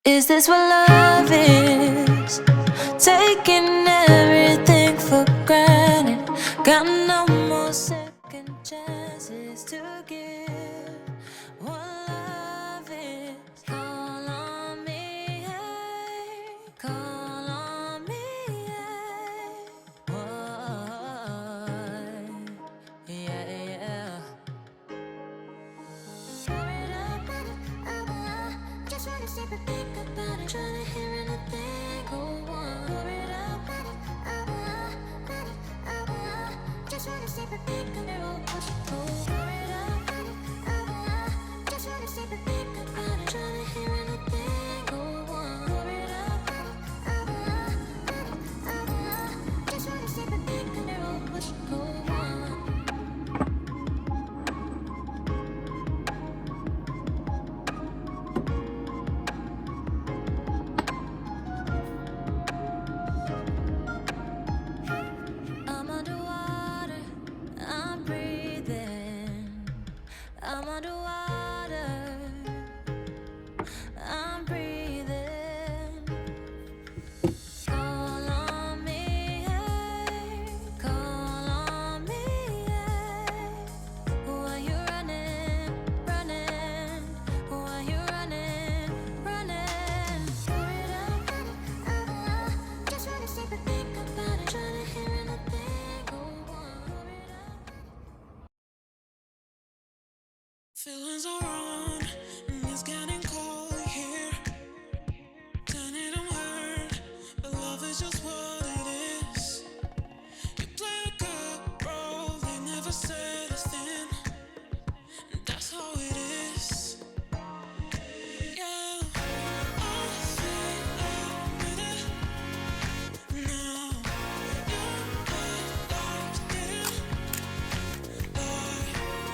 Is this what love is? Taking everything for granted. Got no more second chances to give. What love is? Call on me, hey. Call on me, hey. What? Yeah, yeah. Just wanna sit and think about it. Trying to hear anything go on. Just wanna sit and think about what you go. Just wanna sit and think about it. Trying to hear anything go on. Just wanna sit and think about what you go on. I'm underwater, I'm breathing. I'm underwater, I'm breathing. Call on me, hey. Call on me, hey. Why you running, running? Why you running, running? Just wanna sit and think about it. Trying to hear anything go on. Feelings are wrong, and it's getting cold here. Done it, I'm hurt, but love is just what it is. You play a good role, they never said a thing, and that's how it is. Yeah, I feel with it now. You're locked in.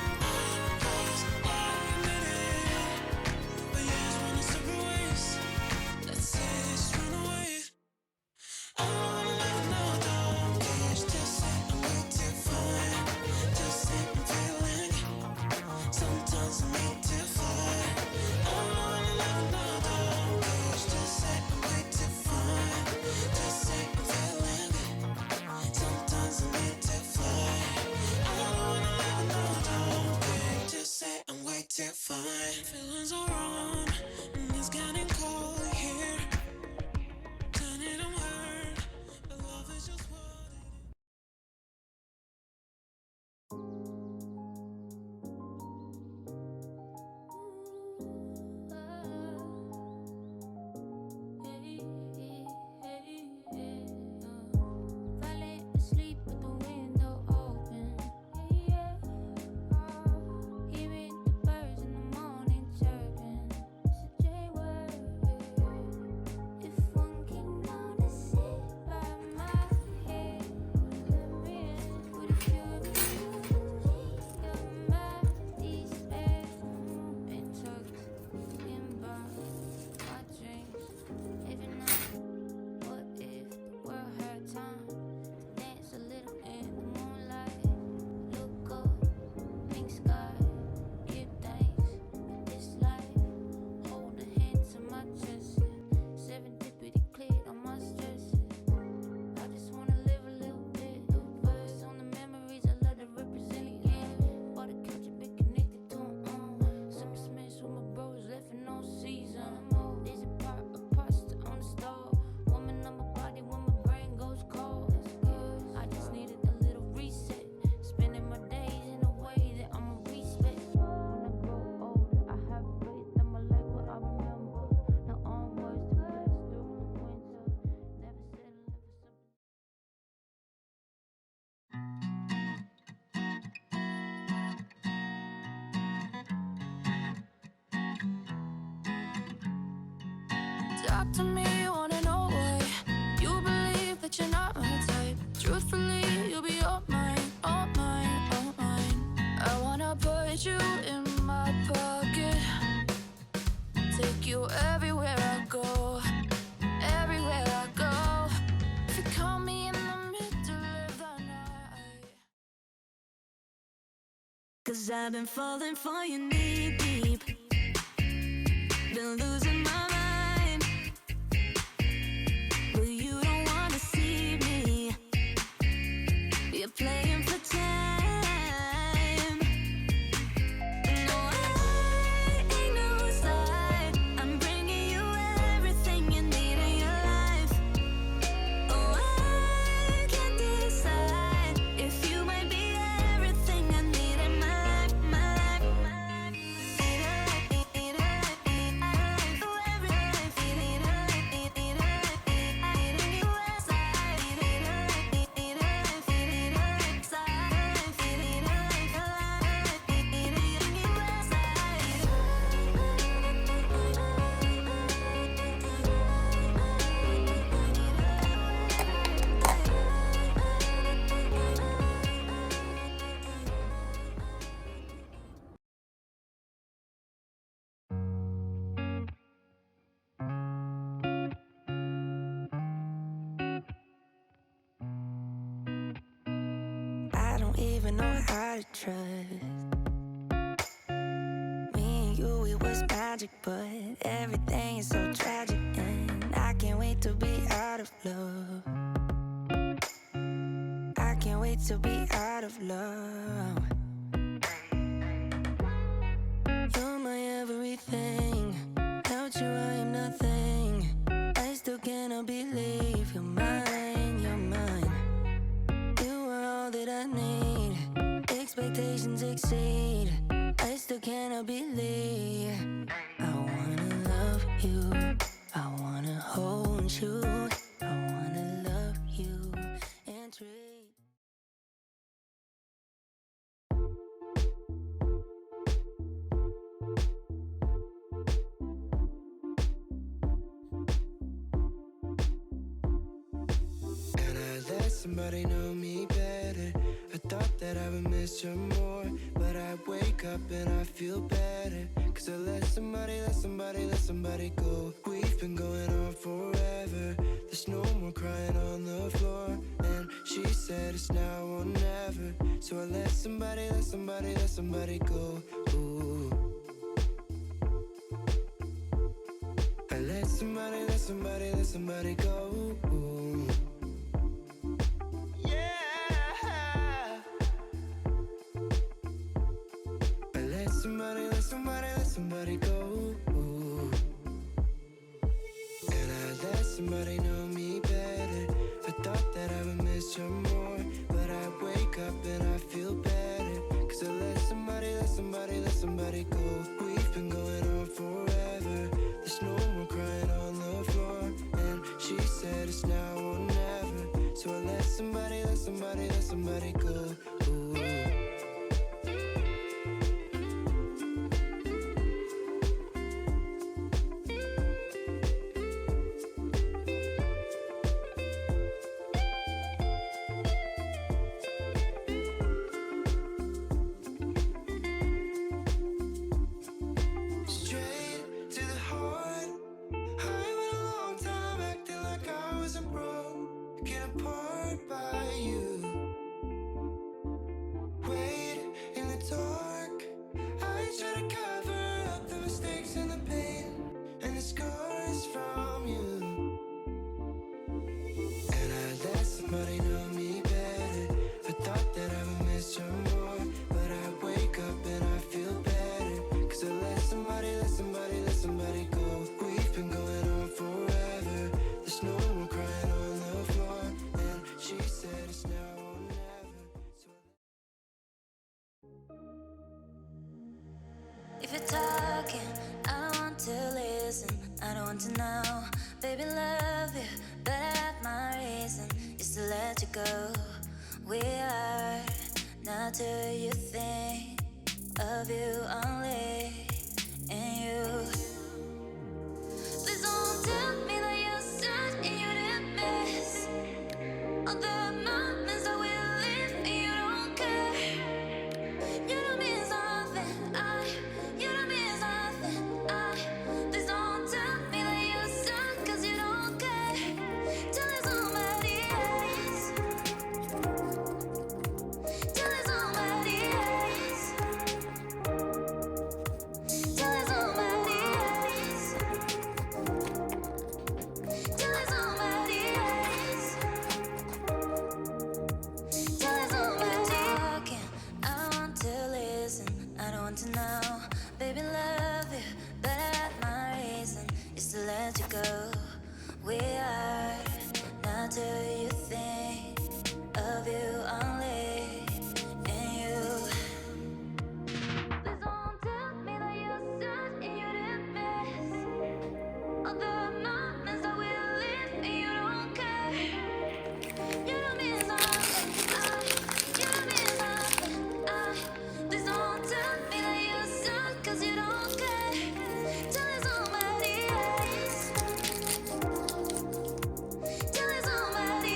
I was admitted, but years running separate ways. Let's say it's run away. I don't wanna live no dog cage. Just say I'm way too fine. Just say I'm feeling. Sometimes I need to fly. I don't wanna live no dog cage. Just say I'm way too fine. Just say I'm feeling. Sometimes I need to fly. I don't wanna live no dog cage. Just say I'm way too fine. Feelings are wrong, and it's getting cold here. Done it, I'm hurt, but love is just what it is. Falling asleep with the window open. Hearing the birds in the morning chirping. It's a J-word. If one can notice it by my head, would it cure me? Your memories been tucked in by my dreams. Every night, what if the world had time to dance a little in the moonlight? Look up, pink sky, give thanks for this life. Hold a hand to my chest, serendipity cleared all my stresses. I just wanna live a little bit, focus on the memories I love to represent again. Bought a couch and been connected to 'em. Summer smash with my bros, left in no season. There's a part of pasta on the stove, warming up my body when my brain goes cold. I just needed a little reset, spending my days in a way that I'ma respect. When I grow older, I have faith I'ma like what I remember. No onwards to pass through the winter. Never settle for something. Talk to me, wanna know why you believe that you're not my type. Truthfully, you'll be all mine, all mine, all mine. I wanna put you in my pocket, take you everywhere I go, everywhere I go. If you call me in the middle of the night. 'Cause I've been falling for you knee deep, been losing my mind. even know how to trust. Me and you, it was magic, but everything is so tragic, and I can't wait to be out of love. I can't wait to be out of love. You're my everything. Without you, I am nothing. I still cannot believe you're mine, you're mine. You are all that I need. Expectations exceed. I still cannot believe. I wanna love you. I wanna hold you. I wanna love you and treat. And I let somebody know me better. I thought that I would miss her more, but I wake up and I feel better. Cause I let somebody go. We've been going on forever. There's no more crying on the floor. And she said it's now or never. So I let somebody go. Ooh. I let somebody go. Ooh. Yeah. I let somebody go. Ooh. And I let somebody know me better. I thought that I would miss her more, but I wake up and I feel better. Cause I let somebody go. We've been going on forever. There's no more crying on the floor. And she said it's now or never. So I let somebody go. Ooh. Straight to the heart. I went a long time acting like I wasn't broken apart by you. Wait in the dark. I try to cover up the mistakes and the pain and the scars from you. And I let somebody know me better. I thought that I would miss her more, but I wake up and I feel better. Cause I let somebody go. We've been going on forever. There's no more crying on the floor. And she said it's now or never. So If you're talking, I don't want to listen. I don't want to know. Baby, love you, but I have my reason is to let you go. We are not who you think of, you only and you. Please don't tell me that you're sad and you didn't miss all the moments that we live and you don't care. You don't miss nothing. You don't miss nothing. Please don't tell me that you're sad 'cause you don't care. Tell it somebody else. Tell it somebody else. Tell it somebody else. Tell it somebody else. Tell it somebody talking. I don't want to listen. I don't want to know. Baby, love you, but I have my reason is to let you go. We are not who you think of, you only and you. Please don't tell me that you're sad and you didn't miss all the moments that we live and you don't care. You don't miss nothing. You don't miss nothing. Please don't tell me that you're sad 'cause you don't care. Tell it somebody else. Tell it somebody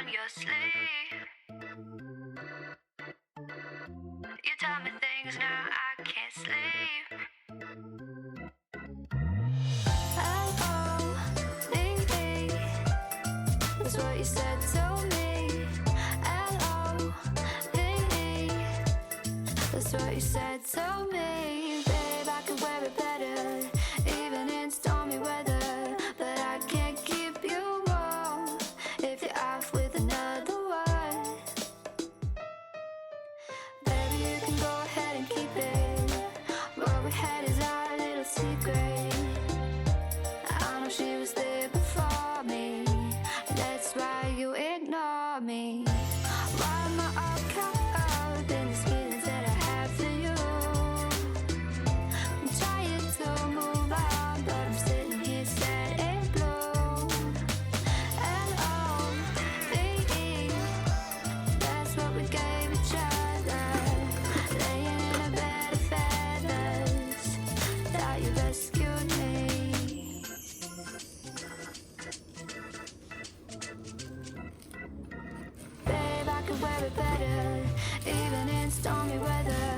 in your sleep. You tell me things now I can't sleep. L-O-V-E, that's what you said to me. L-O-V-E, that's what you said to me. Babe, I could wear it better, even in stormy weather. But I can't keep you warm if you're off with another one. Baby, you can go ahead and keep it. What we had is our little secret. I know she was there before me. That's why you ignore me. Why am I all caught up in these feelings that I have for you? I'm trying to move on, but I'm sitting here sad and blue. L-O-V-E, that's what we gave each other. Laying in a bed of feathers, thought you rescued me. Babe, I could wear it better, even in stormy weather.